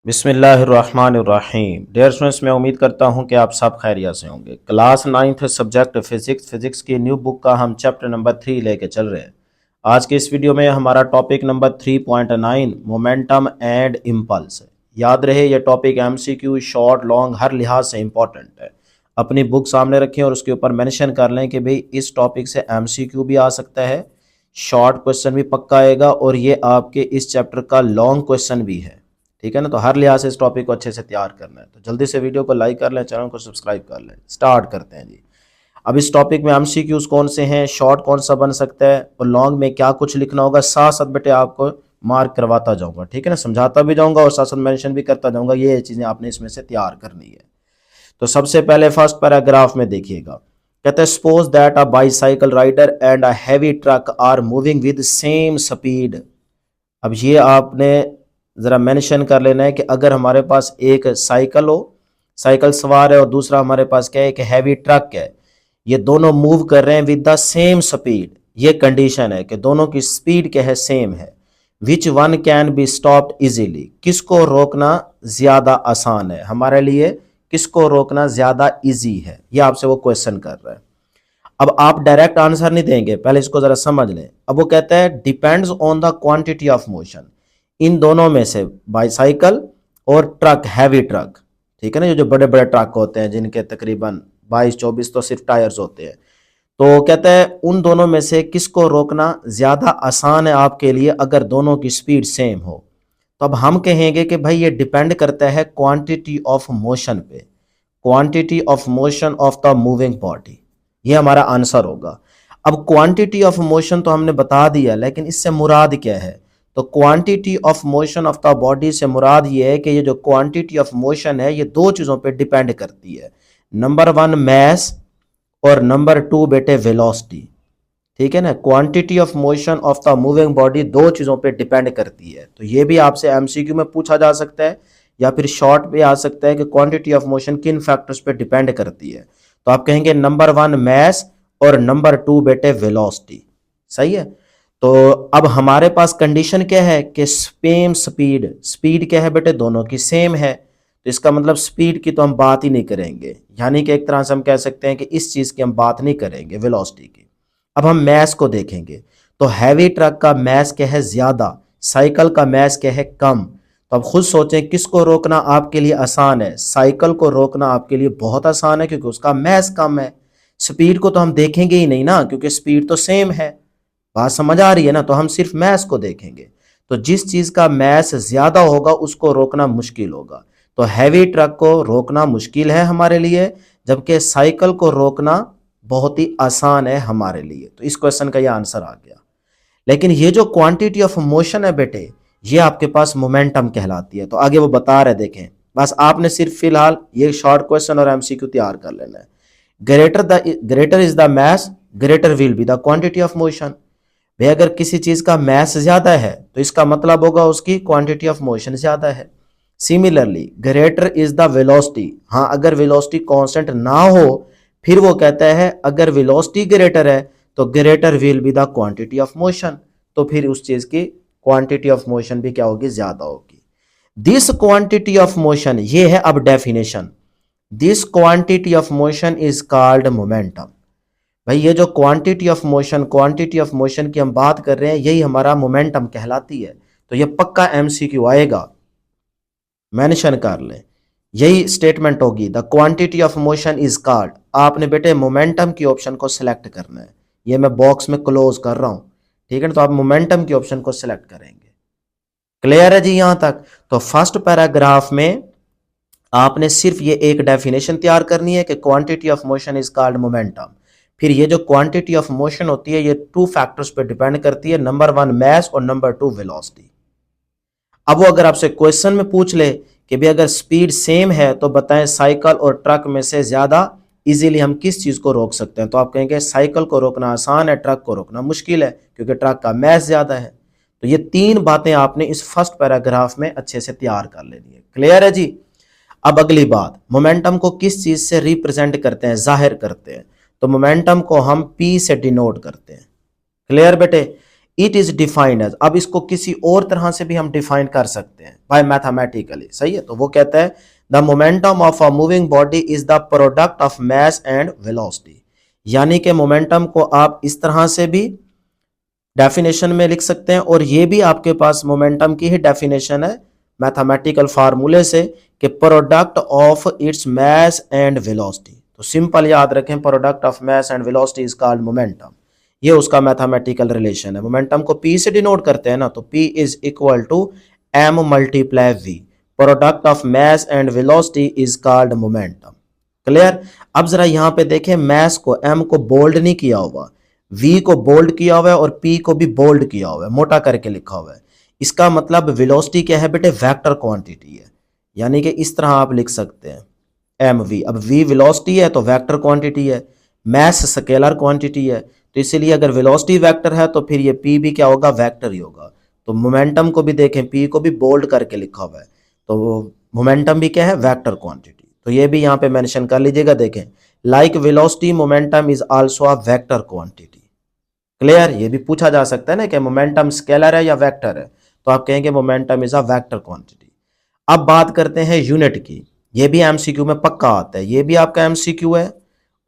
बिस्मिल्लाहिर्रहमानिर्रहीम। Dear students, मैं उम्मीद करता हूं कि आप सब खैरियत से होंगे। क्लास 9th सब्जेक्ट फिजिक्स की न्यू बुक का हम चैप्टर नंबर 3 लेके चल रहे हैं। आज के इस वीडियो में हमारा topic number 3.9 momentum and impulse है। याद रहे ये टॉपिक एमसीक्यू शॉर्ट लॉन्ग हर लिहाज से इंपॉर्टेंट है। अपनी बुक सामने रखें और उसके ऊपर मेंशन कर लें कि भाई इस टॉपिक से एमसीक्यू भी आ सकता है, शॉर्ट क्वेश्चन भी पक्का आएगा और ये आपके इस चैप्टर का लॉन्ग क्वेश्चन भी है। ठीक है ना। तो हर लिहाज से इस टॉपिक को अच्छे से तैयार करना है। तो जल्दी से वीडियो को लाइक कर लें, चैनल को सब्सक्राइब कर लें। स्टार्ट करते हैं जी। अब इस टॉपिक में एमसीक्यूज कौन से हैं, शॉर्ट कौन सा बन सकता है और लॉन्ग में क्या कुछ लिखना होगा, साथ साथ बेटे आपको मार्क करवाता जाऊंगा। ठीक है ना, समझाता भी जाऊंगा और साथ साथ मेंशन भी करता जाऊंगा। ये चीजें आपने इसमें से तैयार करनी है। तो सबसे पहले फर्स्ट पैराग्राफ में देखिएगा, कहते हैं suppose that a bicycle rider and a heavy truck are moving with same speed. अब ये आपने ज़रा मेंशन कर लेना है कि अगर हमारे पास एक साइकिल हो, साइकिल सवार है, और दूसरा हमारे पास क्या है, एक हैवी ट्रक है, ये दोनों मूव कर रहे हैं विद द सेम स्पीड। ये कंडीशन है कि दोनों की स्पीड क्या है, सेम है। Which one can be stopped easily, किसको रोकना ज़्यादा आसान है हमारे लिए, किसको रोकना ज़्यादा इजी है, ये आपसे वो क्वेश्चन कर रहा है। अब आप डायरेक्ट आंसर नहीं देंगे, पहले इसको जरा समझ लें। अब वो कहता है depends on the quantity of motion. इन दोनों में से बाईसाइकिल और ट्रक, हैवी ट्रक, ठीक है ना, ये जो बड़े बड़े ट्रक होते हैं जिनके तकरीबन 22-24 तो सिर्फ टायर्स होते हैं, तो कहता है उन दोनों में से किसको रोकना ज़्यादा आसान है आपके लिए अगर दोनों की स्पीड सेम हो। तो अब हम कहेंगे कि भाई ये डिपेंड करता है क्वांटिटी ऑफ मोशन पे, quantity of motion of the moving body, ये हमारा आंसर होगा। अब क्वांटिटी ऑफ मोशन तो हमने बता दिया, लेकिन इससे मुराद क्या है। तो quantity of motion of the body से मुराद ये है कि ये जो क्वांटिटी ऑफ मोशन है ये दो चीज़ों पे डिपेंड करती है। नंबर 1 मैस और नंबर 2 बेटे वेलोसिटी। ठीक है ना, quantity of motion of the moving body दो चीज़ों पे डिपेंड करती है। तो ये भी आपसे एमसीक्यू में पूछा जा सकता है या फिर शॉर्ट पे आ सकता है कि क्वांटिटी ऑफ मोशन किन फैक्टर्स पे डिपेंड करती है। तो आप कहेंगे नंबर 1 मैस और नंबर 2 बेटे वेलोसिटी। सही है। तो अब हमारे पास कंडीशन क्या है कि सेम स्पीड, स्पीड क्या है बेटे, दोनों की सेम है। तो इसका मतलब स्पीड की तो हम बात ही नहीं करेंगे, यानी कि एक तरह से हम कह सकते हैं कि इस चीज़ की हम बात नहीं करेंगे, वेलोसिटी की। अब हम मैस को देखेंगे, तो हैवी ट्रक का मैस क्या है, ज़्यादा, साइकिल का मैस क्या है, कम। तो अब खुद सोचें किसको रोकना आपके लिए आसान है। साइकिल को रोकना आपके लिए बहुत आसान है क्योंकि उसका मैस कम है। स्पीड को तो हम देखेंगे ही नहीं ना, क्योंकि स्पीड तो सेम है। बात समझ आ रही है ना। तो हम सिर्फ मैस को देखेंगे। तो जिस चीज़ का मैस ज़्यादा होगा उसको रोकना मुश्किल होगा। तो हैवी ट्रक को रोकना मुश्किल है हमारे लिए, जबकि साइकिल को रोकना बहुत ही आसान है हमारे लिए। तो इस क्वेश्चन का ये आंसर आ गया। लेकिन ये जो क्वांटिटी ऑफ मोशन है बेटे, ये आपके पास मोमेंटम कहलाती है। तो आगे वो बता रहे, देखें, बस आपने सिर्फ फिलहाल ये शॉर्ट क्वेश्चन और एमसीक्यू तैयार कर लेना है। Greater is the mass, greater will be the quantity of motion. भाई अगर किसी चीज का मैस ज्यादा है तो इसका मतलब होगा उसकी क्वांटिटी ऑफ मोशन ज्यादा है। Similarly greater is the velocity, हाँ अगर वेलोसिटी कांस्टेंट ना हो फिर वो कहता है अगर वेलोसिटी ग्रेटर है तो greater will be the quantity of motion, तो फिर उस चीज की क्वांटिटी ऑफ मोशन भी क्या होगी, ज्यादा होगी। दिस क्वांटिटी ऑफ मोशन, ये है अब definition, this quantity of motion is called momentum. भाई ये जो quantity of motion, quantity of motion की हम बात कर रहे हैं, यही हमारा मोमेंटम कहलाती है। तो ये पक्का एमसीक्यू आएगा, मेंशन कर लें। यही स्टेटमेंट होगी, the quantity of motion is called. आपने बेटे मोमेंटम की ऑप्शन को सिलेक्ट करना है। ये मैं बॉक्स में क्लोज कर रहा हूं, ठीक है ना। तो आप मोमेंटम की ऑप्शन को सिलेक्ट करेंगे। क्लियर है जी यहां तक। तो फर्स्ट पैराग्राफ में आपने सिर्फ ये एक डेफिनेशन तैयार करनी है कि quantity of motion is called momentum. फिर ये जो क्वांटिटी ऑफ मोशन होती है ये टू फैक्टर्स पे डिपेंड करती है, नंबर 1 मैस और नंबर 2 वेलोसिटी। अब वो अगर आपसे क्वेश्चन में पूछ ले कि भाई अगर स्पीड सेम है तो बताएं साइकिल और ट्रक में से ज्यादा इजीली हम किस चीज को रोक सकते हैं, तो आप कहेंगे साइकिल को रोकना आसान है, ट्रक को रोकना मुश्किल है क्योंकि ट्रक का मैस ज्यादा है। तो ये तीन बातें आपने इस फर्स्ट पैराग्राफ में अच्छे से तैयार कर लेनी है। क्लियर है जी। अब अगली बात, मोमेंटम को किस चीज से रिप्रेजेंट करते हैं, जाहिर करते हैं। तो मोमेंटम को हम P से डिनोट करते हैं। क्लियर बेटे। इट इज डिफाइंड एज, अब इसको किसी और तरह से भी हम डिफाइन कर सकते हैं बाय मैथमेटिकली, सही है। तो वो कहता है the momentum of a moving body is the product of mass and velocity, यानी कि मोमेंटम को आप इस तरह से भी डेफिनेशन में लिख सकते हैं, और ये भी आपके पास मोमेंटम की ही डेफिनेशन है मैथमेटिकल फार्मूले से कि product of its mass and velocity. तो सिंपल याद रखें, product of mass and velocity is called momentum. ये उसका मैथमेटिकल रिलेशन है। मोमेंटम को P से डिनोट करते हैं ना, तो P is equal to M multiply V। Product of mass and velocity is called momentum. Clear. अब जरा यहां पे देखें, मास को M को बोल्ड नहीं किया हुआ, V को बोल्ड किया हुआ है और P को भी बोल्ड किया हुआ है, मोटा करके लिखा हुआ है। इसका मतलब वेलोसिटी क्या है बेटे, वेक्टर क्वांटिटी है, यानी कि इस तरह आप लिख सकते हैं mv। अब v वेलोसिटी है तो वेक्टर क्वांटिटी है, मास स्केलर क्वांटिटी है, तो इसीलिए अगर वेलोसिटी वेक्टर है तो फिर ये p भी क्या होगा, वेक्टर ही होगा। तो मोमेंटम को भी देखें, p को भी बोल्ड करके लिखा हुआ है, तो मोमेंटम भी क्या है, वेक्टर क्वांटिटी। तो ये भी यहाँ पे मेंशन कर लीजिएगा। देखें, like velocity momentum is also a vector quantity. Clear. ये भी पूछा जा सकता है ना कि मोमेंटम स्केलर है या वेक्टर है, तो आप कहेंगे momentum is a vector quantity. अब बात करते हैं यूनिट की, ये भी एमसीक्यू में पक्का आता है, ये भी आपका एमसीक्यू है,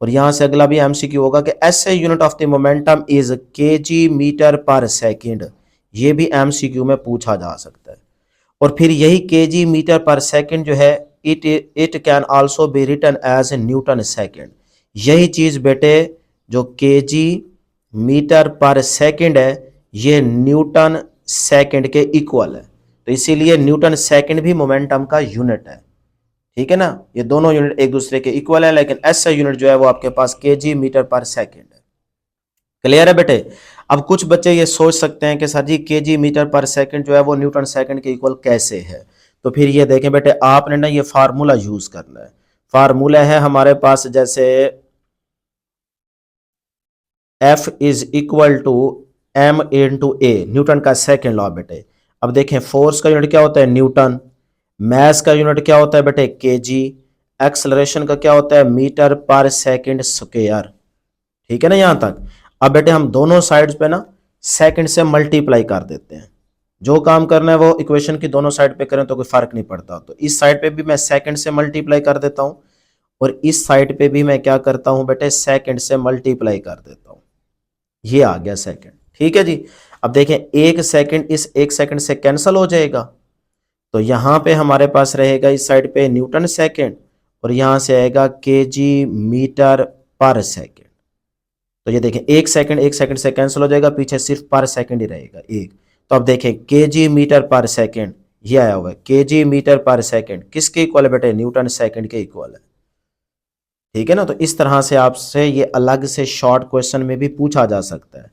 और यहां से अगला भी एमसीक्यू होगा कि SI unit of the momentum is KG metre per second. ये भी एमसीक्यू में पूछा जा सकता है। और फिर यही केजी मीटर पर सेकंड जो है, it can also be written as newton second. यही चीज बेटे जो केजी मीटर पर सेकंड है, ये न्यूटन सेकंड के इक्वल है, तो इसीलिए न्यूटन सेकंड भी मोमेंटम का यूनिट है। ठीक है ना, ये दोनों यूनिट एक दूसरे के इक्वल है, लेकिन एसआई यूनिट जो है वो आपके पास केजी मीटर पर सेकंड है। क्लियर है बेटे। अब कुछ बच्चे ये सोच सकते हैं कि सर जी केजी मीटर पर सेकंड जो है वो न्यूटन सेकंड के इक्वल कैसे है। तो फिर ये देखें बेटे, आपने ना ये फार्मूला यूज करना है। फार्मूला है हमारे पास, जैसे F is equal to M into A, newton का सेकेंड लॉ बेटे। अब देखें, फोर्स का यूनिट क्या होता है, न्यूटन। मास का यूनिट क्या होता है बेटे, केजी। एक्सेलरेशन का क्या होता है, मीटर पर सेकंड स्क्वायर। ठीक है ना यहां तक। अब बेटे हम दोनों साइड्स पे ना सेकंड से मल्टीप्लाई कर देते हैं। जो काम करना है वो इक्वेशन की दोनों साइड पे करें तो कोई फर्क नहीं पड़ता। तो इस साइड पे भी मैं सेकंड से मल्टीप्लाई कर देता हूं, और इस साइड पे भी मैं क्या करता हूं बेटे, सेकंड से मल्टीप्लाई कर देता हूं। ये आ गया सेकंड। ठीक है जी। अब देखें, एक सेकंड इस एक सेकंड से कैंसिल हो जाएगा, तो यहां पे हमारे पास रहेगा इस साइड पे न्यूटन सेकंड, और यहां से आएगा केजी मीटर पर सेकंड। तो ये देखें, एक सेकंड से कैंसिल हो जाएगा, पीछे सिर्फ पर सेकंड ही रहेगा एक। तो अब देखें, केजी मीटर पर सेकंड ये आया हुआ है, केजी मीटर पर सेकंड किसके इक्वल है बेटे, न्यूटन सेकंड के इक्वल है। ठीक है ना। तो इस तरह से आपसे ये अलग से शॉर्ट क्वेश्चन में भी पूछा जा सकता है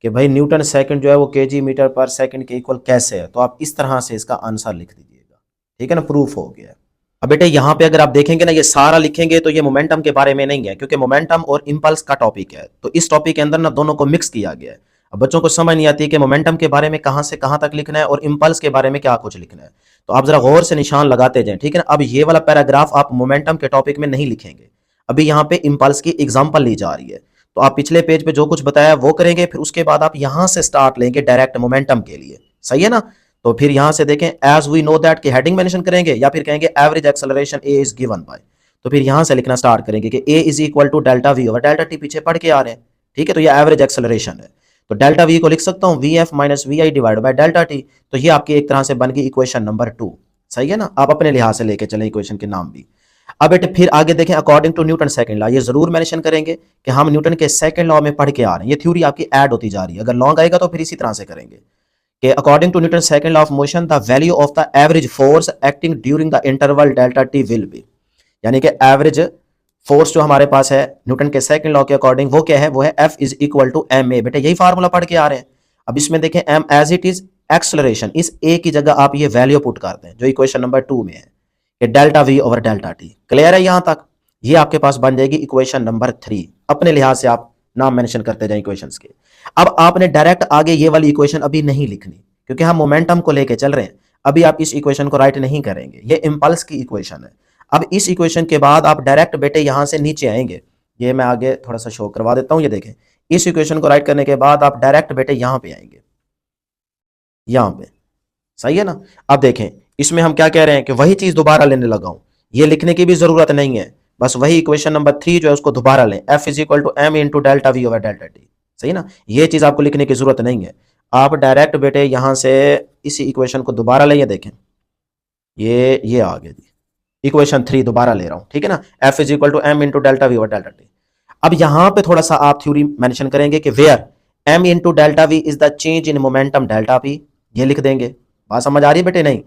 कि भाई न्यूटन सेकंड जो है वो केजी मीटर पर सेकंड के इक्वल कैसे है, तो आप इस तरह से इसका आंसर लिख दीजिएगा। ठीक है ना, प्रूफ हो गया। अब बेटे यहाँ पे अगर आप देखेंगे ना, ये सारा लिखेंगे तो ये मोमेंटम के बारे में नहीं है, क्योंकि मोमेंटम और इंपल्स का टॉपिक है, तो इस टॉपिक के अंदर ना दोनों को मिक्स किया गया है। अब बच्चों को समझ नहीं आती कि मोमेंटम के बारे में कहां से कहां तक लिखना है और इंपल्स के बारे में क्या कुछ लिखना है। तो आप जरा गौर से निशान लगाते जाएं। ठीक है ना। अब ये वाला पैराग्राफ आप मोमेंटम के टॉपिक में नहीं लिखेंगे, अभी यहाँ पे इंपल्स की एग्जांपल ली जा रही है। तो आप पिछले पेज पे जो कुछ बताया वो करेंगे, फिर उसके बाद आप यहां से स्टार्ट लेंगे डायरेक्ट मोमेंटम के लिए, सही है ना। तो फिर यहां से देखें, एज वी नो दैट की हेडिंग मेंशन करेंगे, या फिर कहेंगे average acceleration a is given by. तो फिर यहां से लिखना स्टार्ट करेंगे कि a is equal to delta we over delta t, पीछे पढ़ के आ रहे हैं। ठीक है, तो ये एवरेज एक्सेलरेशन है, तो डेल्टा वी को लिख सकता हूं V F minus V I divide by delta T. तो ये आपकी एक तरह से बन गई इक्वेशन नंबर 2, सही है ना। आप अपने लिहाज से लेके चलें इक्वेशन के नाम भी। अब बेटे फिर आगे देखें, according to Newton second law, ये जरूर मेंशन करेंगे कि हम न्यूटन के सेकंड लॉ में पढ़ के आ रहे हैं। ये थ्योरी आपकी ऐड होती जा रही है, अगर लॉन्ग आएगा तो फिर इसी तरह से करेंगे कि according to Newton second law of motion the value of the average force acting during the interval delta T will be, यानी कि एवरेज फोर्स जो हमारे पास है न्यूटन के सेकंड लॉ के अकॉर्डिंग वो क्या है, वो है F is equal to M A. बेटे यही फार्मूला पढ़ के आ रहे हैं। अब इसमें देखें, M as it is acceleration, इस ए की जगह आप ये वैल्यू पुट कर दें जो इक्वेशन नंबर 2 में है कि delta we over delta T. Clear है यहां तक। ये आपके पास बन जाएगी इक्वेशन नंबर 3। अपने लिहाज से आप नाम मेंशन करते जाएं इक्वेशंस के। अब आपने डायरेक्ट आगे ये वाली इक्वेशन अभी नहीं लिखनी, क्योंकि हम मोमेंटम को लेके चल रहे हैं। अभी आप इस इक्वेशन को राइट नहीं करेंगे, ये इंपल्स की इक्वेशन है। अब इस इक्वेशन के बाद आप डायरेक्ट बेटे यहां से नीचे आएंगे, ये मैं आगे थोड़ा सा शो करवा देता हूं। ये देखें, इस इक्वेशन को राइट करने के बाद आप डायरेक्ट बेटे यहां पे आएंगे, यहां पे, सही है ना। अब देखें इसमें हम क्या कह रहे हैं कि वही चीज दोबारा लेने लगा हूं, ये लिखने की भी जरूरत नहीं है, बस वही इक्वेशन नंबर 3 जो है उसको दोबारा लें, F is equal to M into delta we over delta T, सही ना। ये चीज आपको लिखने की जरूरत नहीं है, आप डायरेक्ट बेटे यहां से इसी इक्वेशन को दोबारा ले, देखें ये आ गया जी, इक्वेशन 3 दोबारा ले रहा हूं, ठीक है ना, F is equal to M into delta we over delta T. अब यहां पे थोड़ा सा आप थ्योरी मेंशन करेंगे कि where M into delta V is the change in momentum delta P, ये लिख देंगे। बात समझ आ रही है बेटे? नहीं।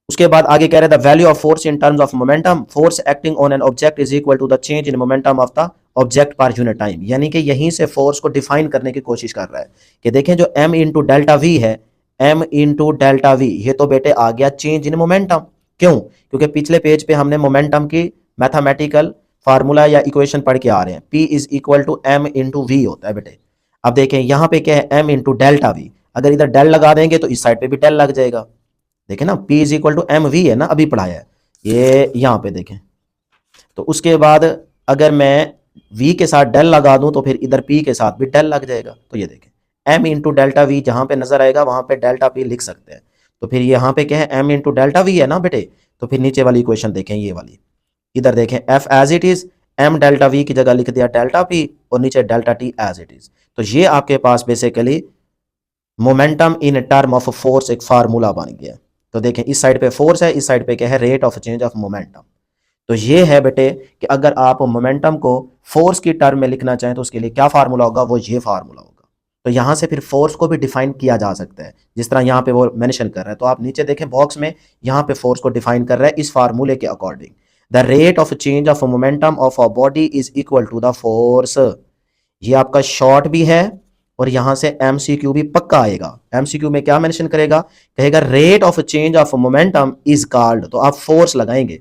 उसके बाद आगे कह रहे हैं the value of force in terms of momentum, force acting on an object is equal to the change in momentum of the object per unit time. यानी कि यहीं से फोर्स को डिफाइन करने की कोशिश कर रहा है कि देखें जो m इंटू डेल्टा वी है, m इंटू डेल्टा वी, ये तो बेटे आ गया चेंज इन मोमेंटम। क्यों? क्योंकि पिछले पेज पे हमने मोमेंटम की मैथमेटिकल फार्मूला या इक्वेशन पढ़ के आ रहे हैं, p is equal to M into V होता है बेटे। अब देखें यहां पे क्या है, m इंटू डेल्टा वी, अगर इधर डेल लगा देंगे तो इस साइड पे भी डेल लग जाएगा। देखें ना, P is equal to M V है ना, अभी पढ़ाया है ये, यहां पे देखें। तो उसके बाद अगर मैं V के साथ डेल लगा दूं तो फिर इधर P के साथ भी डेल लग जाएगा। तो ये देखें M इंटू डेल्टा वी जहां पे नजर आएगा वहां पे डेल्टा P लिख सकते हैं। तो फिर यहाँ पे क्या है, M इंटू डेल्टा वी है ना बेटे। तो फिर नीचे वाली इक्वेशन देखें, ये वाली, इधर देखें F as it is, M delta v की जगह लिख दिया डेल्टा P और नीचे delta T as it is. तो ये आपके पास basically momentum in term of force एक फार्मूला बन गया। तो देखें इस साइड पे फोर्स है, इस साइड पे क्या है, rate of change of momentum. तो ये है बेटे कि अगर आप मोमेंटम को फोर्स की टर्म में लिखना चाहें तो उसके लिए क्या फार्मूला होगा, वो ये फार्मूला होगा। तो यहां से फिर फोर्स को भी डिफाइन किया जा सकता है, जिस तरह यहां पे वो मेंशन कर रहा है। तो आप नीचे देखें बॉक्स में, यहां पे फोर्स को डिफाइन कर रहा है इस फार्मूले के according, the rate of change of momentum of a body is equal to the force. ये आपका शॉर्ट भी है और यहां से एमसीक्यू भी पक्का आएगा। एमसीक्यू में क्या मेंशन करेगा, कहेगा rate of change of momentum is called, तो आप फोर्स लगाएंगे,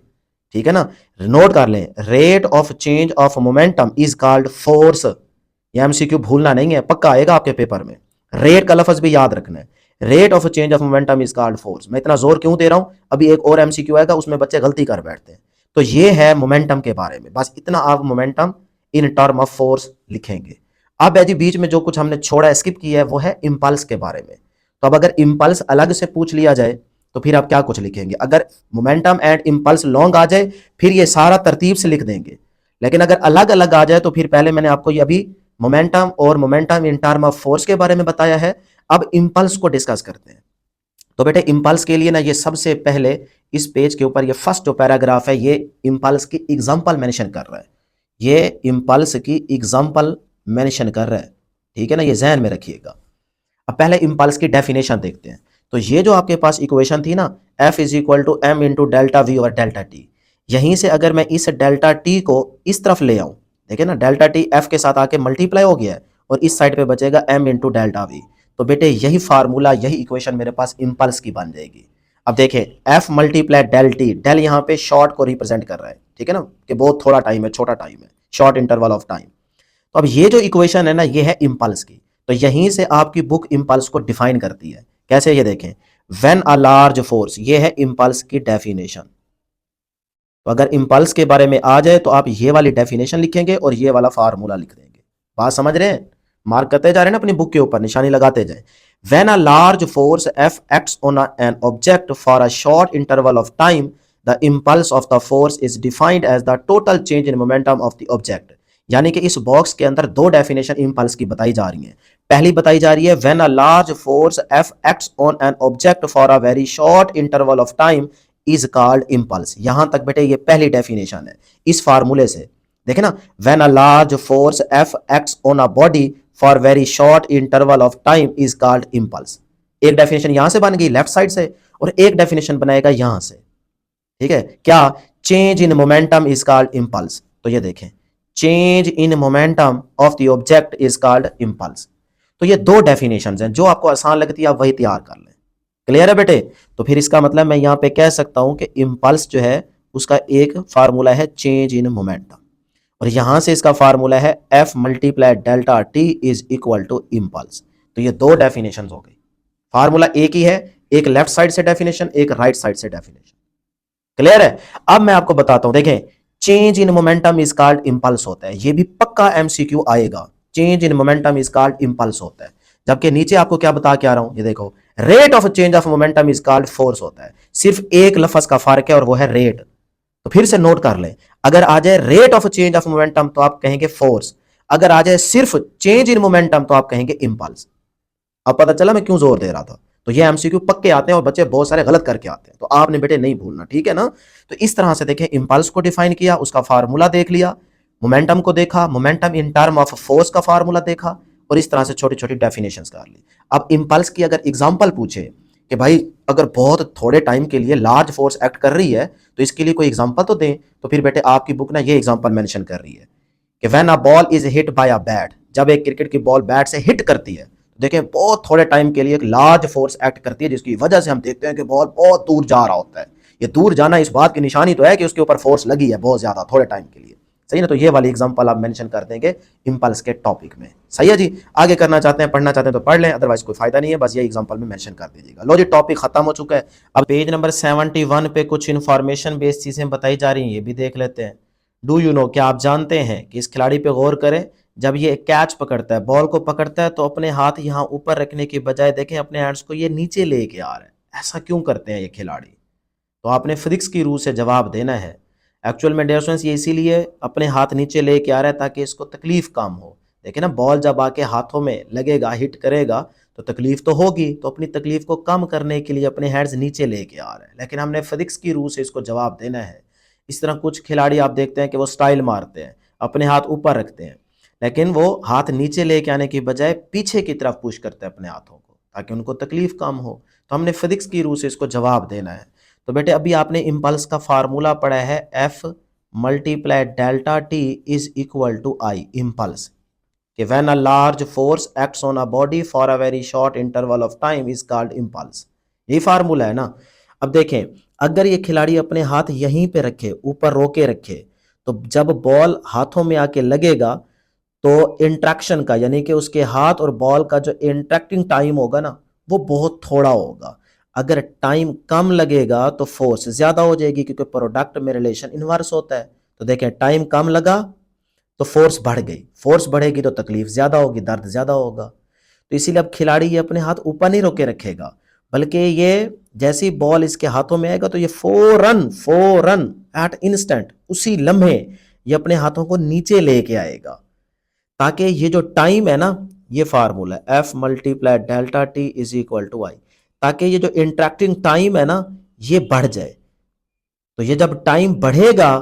ठीक है ना। नोट कर लें, rate of change of momentum is called force. ये एमसीक्यू भूलना नहीं है, पक्का आएगा आपके पेपर में। रेट का लफ्ज भी याद रखना है, rate of change of momentum is called force. मैं इतना जोर क्यों दे रहा हूं, अभी एक और एमसीक्यू आएगा उसमें बच्चे गलती कर बैठते हैं। तो ये है मोमेंटम के बारे में, बस इतना आप momentum in term of force लिखेंगे। अब जी बीच में जो कुछ हमने छोड़ा, स्किप किया है, वो है इंपल्स के बारे में। तो अब अगर इंपल्स अलग से पूछ लिया जाए तो फिर आप क्या कुछ लिखेंगे। अगर मोमेंटम एंड इंपल्स लॉन्ग आ जाए फिर ये सारा तरतीब से लिख देंगे, लेकिन अगर अलग अलग आ जाए तो फिर पहले मैंने आपको ये अभी मोमेंटम और momentum in term of force के बारे में बताया है, अब इंपल्स को डिस्कस करते हैं। तो बेटे इंपल्स के लिए ना, ये सबसे पहले इस पेज के ऊपर ये फर्स्ट जो पैराग्राफ है, ये इंपल्स की एग्जांपल मेंशन कर रहा है, ये इंपल्स की एग्जांपल मेंशन कर रहा है, ठीक है ना, ये जहन में रखिएगा। अब पहले इंपल्स की डेफिनेशन देखते हैं। तो ये जो आपके पास इक्वेशन थी ना, F is equal to M into delta V और डेल्टा टी, यहीं से अगर मैं इस डेल्टा टी को इस तरफ ले आऊं, देखिए ना डेल्टा टी F के साथ आके मल्टीप्लाई हो गया है और इस साइड पे बचेगा m इंटू डेल्टा वी। तो बेटे यही फार्मूला, यही इक्वेशन मेरे पास इंपल्स की बन जाएगी। अब देखें F multiply del T, del यहाँ पे शॉर्ट को रिप्रेजेंट कर रहा है, ठीक है ना, कि बहुत थोड़ा टाइम है, छोटा टाइम है, शॉर्ट इंटरवल ऑफ टाइम। तो अब ये जो इक्वेशन है ना, ये है इंपल्स की। तो यहीं से आपकी बुक इंपल्स को डिफाइन करती है। कैसे, ये देखें, व्हेन अ लार्ज फोर्स, ये है इंपल्स की डेफिनेशन। तो अगर इंपल्स के बारे में आ जाए तो आप ये वाली डेफिनेशन लिखेंगे और ये वाला फार्मूला लिख देंगे। बात समझ रहे हैं? मार्क करते जा रहे हैं ना अपनी बुक के ऊपर, निशानी लगाते जाए। When a large force F acts on an object for a short interval of time, the impulse of the force is defined as the total change in momentum of the object। यानी कि इस box के अंदर दो definition impulse की बताई जा रही हैं। पहली बताई जा रही है when a large force F acts on an object for a very short interval of time is called impulse। यहां तक बेटे ये पहली डेफिनेशन है इस फार्मूले से। देखे ना, when a large force F acts on a body for very short interval of time is called impulse। एक डेफिनेशन यहां से बन गई लेफ्ट साइड से और एक डेफिनेशन बनाएगा यहां से, ठीक है। क्या, change in momentum is called impulse. तो ये देखें, change in momentum of the object is called impulse. तो ये दो डेफिनेशंस हैं, जो आपको आसान लगती है आप वही तैयार कर लें। क्लियर है बेटे? तो फिर इसका मतलब मैं यहां पे कह सकता हूं कि इंपल्स जो है उसका एक फार्मूला है चेंज इन मोमेंटम, और यहां से इसका फार्मूला है F multiply delta T is equal to impulse. तो ये दो डेफिनेशन हो गई, फार्मूला एक ही है, एक लेफ्ट साइड से डेफिनेशन, एक राइट साइड से डेफिनेशन। क्लियर है? अब मैं आपको बताता हूं, देखें, change in momentum is called impulse होता है, ये भी पक्का एमसीक्यू आएगा। Change in momentum is called impulse होता है जबकि नीचे आपको क्या बता के आ रहा हूं, ये देखो, rate of change of momentum is called force होता है। सिर्फ एक लफ्ज का फर्क है और वो है रेट। तो फिर से नोट कर लें, अगर आ जाए rate of change of momentum तो आप कहेंगे फोर्स, अगर आ जाए सिर्फ चेंज इन मोमेंटम तो आप कहेंगे इंपल्स। अब पता चला मैं क्यों जोर दे रहा था। तो ये एमसीक्यू पक्के आते हैं और बच्चे बहुत सारे गलत करके आते हैं, तो आपने बेटे नहीं भूलना, ठीक है ना। तो इस तरह से देखें, इंपल्स को डिफाइन किया, उसका फार्मूला देख लिया, मोमेंटम को देखा, momentum in term of force का फार्मूला देखा, और इस तरह से छोटी छोटी डेफिनेशंस कर ली। अब इंपल्स की अगर एग्जांपल पूछे कि भाई अगर बहुत थोड़े टाइम के लिए लार्ज फोर्स एक्ट कर रही है तो इसके लिए कोई एग्जांपल तो दें, तो फिर बेटे आपकी बुक ना ये एग्जांपल मेंशन कर रही है कि when a ball is hit by a bat, जब एक क्रिकेट की बॉल बैट से हिट करती है, देखें बहुत थोड़े टाइम के लिए एक लार्ज फोर्स एक्ट करती है, जिसकी वजह से हम देखते हैं कि बॉल बहुत दूर जा रहा होता है। ये दूर जाना इस बात की निशानी तो है कि उसके ऊपर फोर्स लगी है बहुत ज्यादा थोड़े टाइम के लिए, सही ना। तो ये वाली एग्जांपल आप मेंशन कर देंगे इंपल्स के टॉपिक में, सही है जी। आगे करना चाहते हैं, पढ़ना चाहते हैं तो पढ़ लें, अदरवाइज कोई फायदा नहीं है, बस ये एग्जांपल में मेंशन कर दीजिएगा। लो जी, टॉपिक खत्म हो चुका है। अब पेज नंबर 71 पे कुछ इन्फॉर्मेशन बेस्ड चीजें बताई जा रही हैं, ये भी देख लेते हैं। डू यू नो, क्या आप जानते हैं कि इस खिलाड़ी पे गौर करें, जब ये कैच पकड़ता है, बॉल को पकड़ता है, तो अपने हाथ यहाँ ऊपर रखने की बजाय देखें अपने हैंड्स को ये नीचे लेके आ रहा है। ऐसा क्यों करते हैं ये खिलाड़ी? तो आपने फिजिक्स की रूह से जवाब देना है। एक्चुअल में डियर स्टूडेंट्स, ये इसीलिए अपने हाथ नीचे लेके आ रहा है ताकि इसको तकलीफ कम हो। देखिए ना, बॉल जब आके हाथों में लगेगा, हिट करेगा, तो तकलीफ तो होगी, तो अपनी तकलीफ को कम करने के लिए अपने हैंड्स नीचे लेके आ रहा है, लेकिन हमने फिजिक्स की रूह से इसको जवाब देना है। इस तरह कुछ खिलाड़ी आप देखते हैं कि वो स्टाइल मारते हैं, अपने हाथ ऊपर रखते हैं, लेकिन वो हाथ नीचे लेके आने की बजाय पीछे की तरफ पुश करते हैं अपने हाथों को, ताकि उनको तकलीफ कम हो। तो हमने फिजिक्स की रूह से इसको जवाब देना है। तो बेटे अभी आपने इम्पल्स का फार्मूला पढ़ा है, f multiply delta T is equal to I, impulse, कि when a large force acts on a body for a very short interval of time is called impulse. यही फार्मूला है ना। अब देखें, अगर ये खिलाड़ी अपने हाथ यहीं पे रखे, ऊपर रोके रखे, तो जब बॉल हाथों में आके लगेगा तो इंट्रैक्शन का, यानी कि उसके हाथ और बॉल का जो इंट्रैक्टिंग टाइम होगा ना, वो बहुत थोड़ा होगा। अगर टाइम कम लगेगा तो फोर्स ज्यादा हो जाएगी, क्योंकि प्रोडक्ट में रिलेशन इनवर्स होता है। तो देखें, टाइम कम लगा तो फोर्स बढ़ गई, फोर्स बढ़ेगी तो तकलीफ ज्यादा होगी, दर्द ज्यादा होगा। तो इसीलिए अब खिलाड़ी ये अपने हाथ ऊपर नहीं रोके रखेगा, बल्कि ये जैसी बॉल इसके हाथों में आएगा तो ये फौरन फौरन एट इंस्टेंट, उसी लम्हे ये अपने हाथों को नीचे लेके आएगा, ताकि ये जो टाइम है ना, ये formula f multiply delta T is equal to I, ताकि ये जो इंटरेक्टिंग टाइम है ना, ये बढ़ जाए। तो ये जब टाइम बढ़ेगा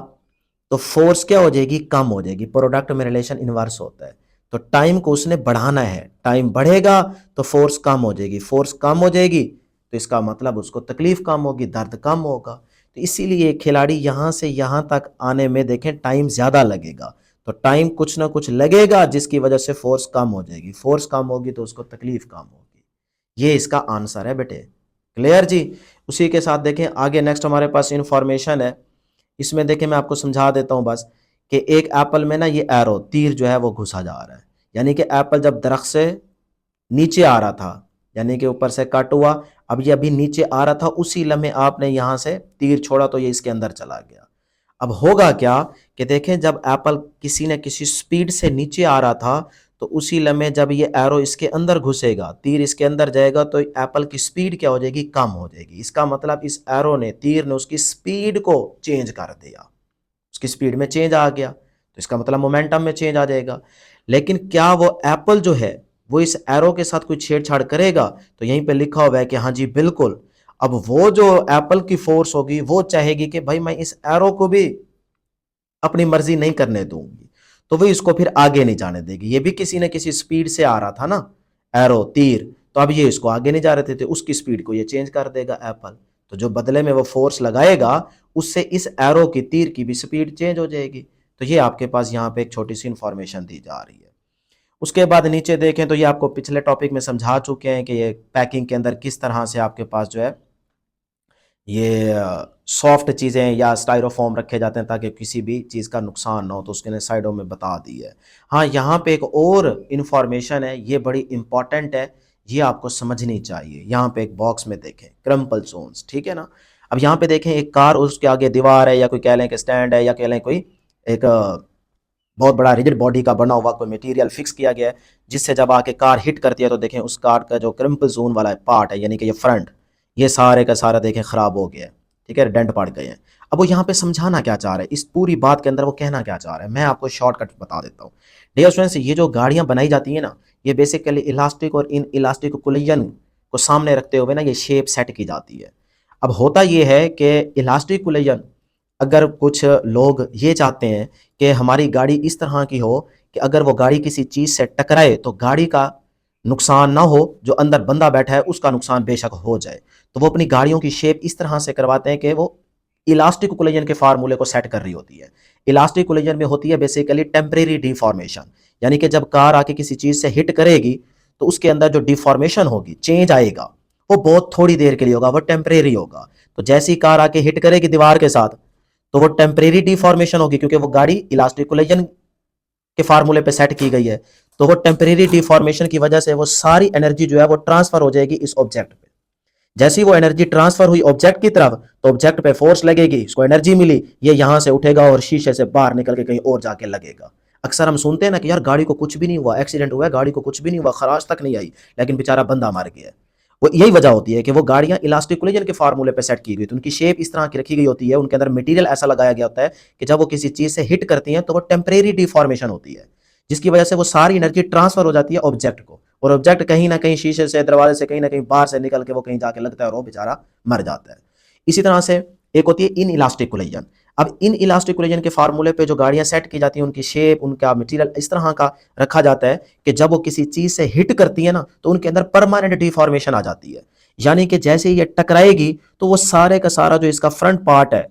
तो फोर्स क्या हो जाएगी, कम हो जाएगी। प्रोडक्ट में रिलेशन इनवर्स होता है, तो टाइम को उसने बढ़ाना है, टाइम बढ़ेगा तो फोर्स कम हो जाएगी, फोर्स कम हो जाएगी तो इसका मतलब उसको तकलीफ कम होगी, दर्द कम होगा। तो इसीलिए खिलाड़ी यहां से यहां तक आने में देखें टाइम ज्यादा लगेगा, तो टाइम कुछ ना कुछ लगेगा जिसकी वजह से फोर्स कम हो जाएगी, फोर्स कम होगी तो उसको तकलीफ कम होगी। ये इसका आंसर है बेटे, क्लियर जी। उसी के साथ देखें आगे, नेक्स्ट हमारे पास इंफॉर्मेशन है, इसमें देखें मैं आपको समझा देता हूं बस, कि एक एप्पल में ना ये एरो तीर जो है वो घुसा जा रहा है, यानी कि एप्पल जब दरख्त से नीचे आ रहा था, यानी कि ऊपर से कट हुआ, अब ये अभी नीचे आ रहा था, उसी लम्हे आपने यहां से तीर छोड़ा तो ये इसके अंदर चला गया। अब होगा क्या कि देखें, जब एप्पल किसी न किसी स्पीड से नीचे आ रहा था, तो उसी लम्हे जब ये एरो इसके अंदर घुसेगा, तीर इसके अंदर जाएगा, तो एप्पल की स्पीड क्या हो जाएगी, कम हो जाएगी। इसका मतलब इस एरो ने, तीर ने उसकी स्पीड को चेंज कर दिया, उसकी स्पीड में चेंज आ गया, तो इसका मतलब मोमेंटम में चेंज आ जाएगा। लेकिन क्या वो एप्पल जो है वो इस एरो के साथ कोई छेड़छाड़ करेगा? तो यहीं पे लिखा हुआ है कि हाँ जी बिल्कुल। अब वो जो एप्पल की फोर्स होगी वो चाहेगी कि भाई मैं इस एरो को भी अपनी मर्जी नहीं करने दूंगी, तो वो इसको फिर आगे नहीं जाने देगी। ये भी किसी न किसी स्पीड से आ रहा था ना, एरो तीर, तो अब ये इसको आगे नहीं जा रहे थे, उसकी स्पीड को ये चेंज कर देगा एप्पल। तो जो बदले में वो फोर्स लगाएगा उससे इस एरो की, तीर की भी स्पीड चेंज हो जाएगी। तो ये आपके पास यहाँ पे एक छोटी सी इंफॉर्मेशन दी जा रही है। उसके बाद नीचे देखें तो ये आपको पिछले टॉपिक में समझा चुके हैं कि ये पैकिंग के अंदर किस तरह से आपके पास जो है ये सॉफ्ट चीज़ें या स्टाइरोफॉर्म रखे जाते हैं ताकि किसी भी चीज़ का नुकसान ना हो, तो उसके साइडों में बता दी है। हाँ, यहाँ पे एक और इन्फॉर्मेशन है, ये बड़ी इंपॉर्टेंट है, ये आपको समझनी चाहिए। यहाँ पे एक बॉक्स में देखें क्रम्पल जोन्स, ठीक है ना। अब यहाँ पे देखें एक कार, उसके आगे दीवार है, या कोई कह लें कि स्टैंड है, या कह लें कोई एक बहुत बड़ा रिजिड बॉडी का बना हुआ कोई मटेरियल फिक्स किया गया है, जिससे जब आके कार हिट करती है तो देखें उस कार का जो क्रिम्पल जोन वाला पार्ट है, यानी कि ये फ्रंट, ये सारे का सारा देखें ख़राब हो गया है, ठीक है, डेंट पड़ गए हैं। अब वो यहाँ पे समझाना क्या चाह रहे हैं, इस पूरी बात के अंदर वो कहना क्या चाह रहे हैं, मैं आपको शॉर्टकट बता देता हूँ। डियर स्टूडेंट्स, ये जो गाड़ियाँ बनाई जाती हैं ना, ये बेसिकली इलास्टिक और इन इलास्टिक कोलिजन को सामने रखते हुए ना ये शेप सेट की जाती है। अब होता ये है कि इलास्टिक कोलिजन, अगर कुछ लोग ये चाहते हैं कि हमारी गाड़ी इस तरह की हो कि अगर वो गाड़ी किसी चीज़ से टकराए तो गाड़ी का नुकसान ना हो, जो अंदर बंदा बैठा है उसका नुकसान बेशक हो जाए, तो वो अपनी गाड़ियों की शेप इस तरह से करवाते हैं कि वो इलास्टिक कोलिजन के फार्मूले को सेट कर रही होती है। इलास्टिक कोलिजन में होती है बेसिकली टेम्परेरी डिफॉर्मेशन, यानी कि जब कार आके किसी चीज़ से हिट करेगी तो उसके अंदर जो डिफॉर्मेशन होगी, चेंज आएगा, वो बहुत थोड़ी देर के लिए होगा, वो टेम्परेरी होगा। तो जैसी कार आके हिट करेगी दीवार के साथ तो वो टेम्परेरी डिफॉर्मेशन होगी, क्योंकि वो गाड़ी इलास्टिक कोलिजन के फार्मूले पे सेट की गई है। तो वो टेम्परेरी डिफॉर्मेशन की वजह से वो सारी एनर्जी जो है वो ट्रांसफर हो जाएगी इस ऑब्जेक्ट पे। जैसी वो एनर्जी ट्रांसफर हुई ऑब्जेक्ट की तरफ तो ऑब्जेक्ट पे फोर्स लगेगी, इसको एनर्जी मिली, ये यहां से उठेगा और शीशे से बाहर निकल के कहीं और जाके लगेगा। अक्सर हम सुनते हैं ना कि यार गाड़ी को कुछ भी नहीं हुआ, एक्सीडेंट हुआ है, गाड़ी को कुछ भी नहीं हुआ, खराश तक नहीं आई, लेकिन बेचारा बंदा मर गया। वो यही वजह होती है कि वो गाड़ियां इलास्टिक कोलिजन के फार्मूले पे सेट की गई, तो उनकी शेप इस तरह की रखी गई होती है, उनके अंदर मटेरियल ऐसा लगाया गया होता है कि जब वो किसी चीज से हिट करती हैं तो वो टेम्परेरी डिफॉर्मेशन होती है, जिसकी वजह से वो सारी एनर्जी ट्रांसफर हो जाती है ऑब्जेक्ट को, और ऑब्जेक्ट कहीं ना कहीं शीशे से, दरवाजे से कहीं ना कहीं बाहर से निकल के वो कहीं जाके लगता है और वो बेचारा मर जाता है। इसी तरह से एक होती है इन इलास्टिक कोलिजन। अब इन इलास्टिक कोलिजन के फार्मूले पे जो गाड़ियां सेट की जाती हैं उनकी शेप, उनका मटेरियल इस तरह का रखा जाता है कि जब वो किसी चीज से हिट करती है ना तो उनके अंदर परमानेंट डिफॉर्मेशन आ जाती है, यानी कि जैसे ही ये टकराएगी तो वो सारे का सारा जो इसका फ्रंट पार्ट है,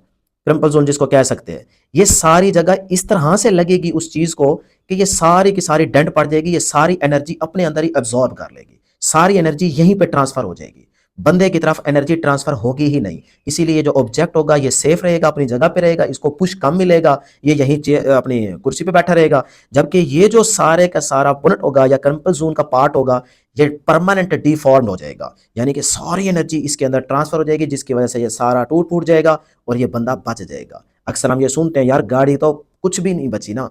क्रिम्पल जोन जिसको कह सकते हैं, ये सारी जगह इस तरह से लगेगी उस चीज को कि ये सारी की सारी डेंट पड़ जाएगी, ये सारी एनर्जी अपने अंदर ही एब्जॉर्ब कर लेगी, सारी एनर्जी यहीं पे ट्रांसफर हो जाएगी, बंदे की तरफ एनर्जी ट्रांसफर होगी ही नहीं। इसीलिए जो ऑब्जेक्ट होगा ये सेफ रहेगा, अपनी जगह पे रहेगा, इसको पुश कम मिलेगा, ये यहीं अपनी कुर्सी पे बैठा रहेगा। जबकि ये जो सारे का सारा बुलेट होगा या क्रिम्पल जोन का पार्ट होगा, ये परमानेंट डिफॉर्म हो जाएगा, यानी कि सारी एनर्जी इसके अंदर ट्रांसफर हो जाएगी, जिसकी वजह से ये सारा टूट फूट जाएगा और ये बंदा बच जाएगा। अक्सर हम ये सुनते हैं यार गाड़ी तो कुछ भी नहीं बची ना,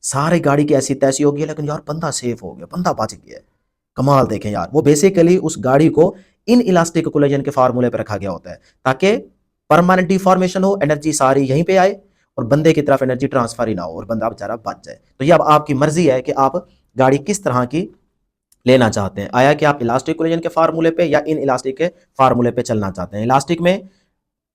सारी गाड़ी की ऐसी तैसी हो गई, लेकिन यार बंदा सेफ हो गया, बंदा बच गया। कमाल देखें यार, वो बेसिकली उस गाड़ी को इन इलास्टिक कोलिजन के फार्मूले पर रखा गया होता है ताकि परमानेंट डिफॉर्मेशन हो, एनर्जी सारी यहीं पे आए और बंदे की तरफ एनर्जी ट्रांसफर ही ना हो और बंदा बेचारा बच जाए। तो ये अब आपकी मर्जी है कि आप गाड़ी किस तरह की लेना चाहते हैं, आया कि आप इलास्टिक कोलिजन के फार्मूले पे या इन इलास्टिक के फार्मूले पे चलना चाहते हैं। इलास्टिक में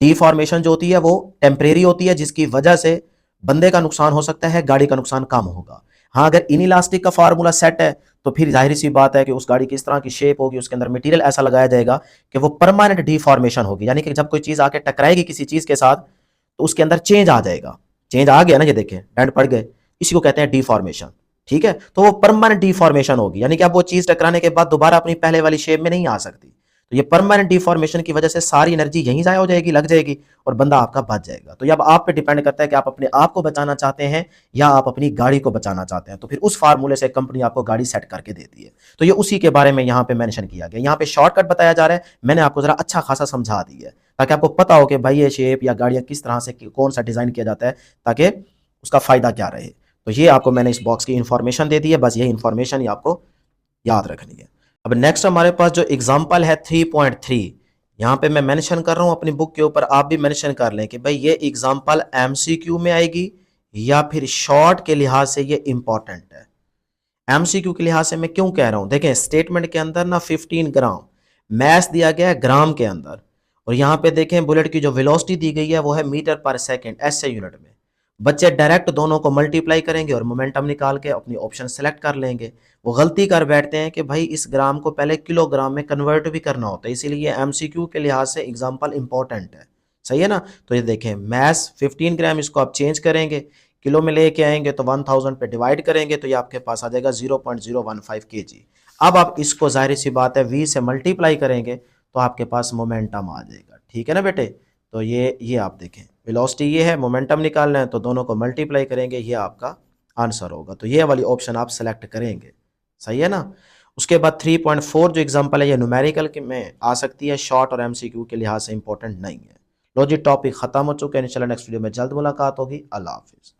डिफॉर्मेशन जो होती है वो टेम्परेरी होती है, जिसकी वजह से बंदे का नुकसान हो सकता है, गाड़ी का नुकसान कम होगा। हाँ, अगर इन इलास्टिक का फार्मूला सेट है तो फिर जाहिर सी बात है कि उस गाड़ी की इस तरह की शेप होगी, उसके अंदर मटेरियल ऐसा लगाया जाएगा कि वो परमानेंट डिफॉर्मेशन होगी, यानी कि जब कोई चीज आके टकराएगी किसी चीज के साथ तो उसके अंदर चेंज आ जाएगा। चेंज आ गया ना, ये देखें डेंट पड़ गए, इसी को कहते हैं डिफॉर्मेशन। ठीक है, तो वो परमानेंट डिफॉर्मेशन होगी, यानी कि अब वो चीज टकराने के बाद दोबारा अपनी पहले वाली शेप में नहीं आ सकती। तो ये परमानेंट डिफॉर्मेशन की वजह से सारी एनर्जी यहीं जाया हो जाएगी, लग जाएगी और बंदा आपका बच जाएगा। तो ये अब आप पे डिपेंड करता है कि आप अपने आप को बचाना चाहते हैं या आप अपनी गाड़ी को बचाना चाहते हैं, तो फिर उस फार्मूले से कंपनी आपको गाड़ी सेट करके देती है। तो ये उसी के बारे में यहाँ पे मेंशन किया गया, यहाँ पे शॉर्टकट बताया जा रहा है, मैंने आपको जरा अच्छा खासा समझा दिया है ताकि आपको पता हो कि भाई ये शेप या गाड़ियाँ किस तरह से कौन सा डिजाइन किया जाता है ताकि उसका फायदा क्या रहे। तो ये आपको मैंने इस बॉक्स की इंफॉर्मेशन दे दी है, बस ये इंफॉर्मेशन ही आपको याद रखनी है। अब नेक्स्ट हमारे पास जो एग्जांपल है 3.3, यहाँ पे मैं मेंशन कर रहा हूँ अपनी बुक के ऊपर, आप भी मेंशन कर लें कि भाई ये एग्जांपल एमसीक्यू में आएगी या फिर शॉर्ट के लिहाज से ये इंपॉर्टेंट है। एमसीक्यू के लिहाज से मैं क्यों कह रहा हूँ, देखें स्टेटमेंट के अंदर ना 15 ग्राम मैस दिया गया है ग्राम के अंदर, और यहाँ पे देखें बुलेट की जो वेलोसिटी दी गई है वो है मीटर पर सेकेंड एसए यूनिट में। बच्चे डायरेक्ट दोनों को मल्टीप्लाई करेंगे और मोमेंटम निकाल के अपनी ऑप्शन सेलेक्ट कर लेंगे। वो गलती कर बैठते हैं कि भाई इस ग्राम को पहले किलोग्राम में कन्वर्ट भी करना होता है, इसीलिए एमसीक्यू के लिहाज से एग्जांपल इंपॉर्टेंट है। सही है ना, तो ये देखें मैस 15 ग्राम, इसको आप चेंज करेंगे किलो में लेके आएंगे तो 1000 पे डिवाइड करेंगे तो ये आपके पास आ जाएगा 0.015 kg। अब आप इसको जाहिर सी बात है v से मल्टीप्लाई करेंगे तो आपके पास मोमेंटम आ जाएगा। ठीक है ना बेटे, तो ये आप देखें वेलोसिटी ये है, मोमेंटम निकालना है तो दोनों को मल्टीप्लाई करेंगे, ये आपका आंसर होगा। तो ये वाली ऑप्शन आप सेलेक्ट करेंगे। सही है ना। उसके बाद 3.4 जो एग्जांपल है ये न्यूमेरिकल में आ सकती है, शॉर्ट और एमसीक्यू के लिहाज से इंपॉर्टेंट नहीं है। लो जी, टॉपिक खत्म हो चुके हैं, इंशाल्लाह नेक्स्ट वीडियो में जल्द मुलाकात होगी। अल्लाह हाफिज़।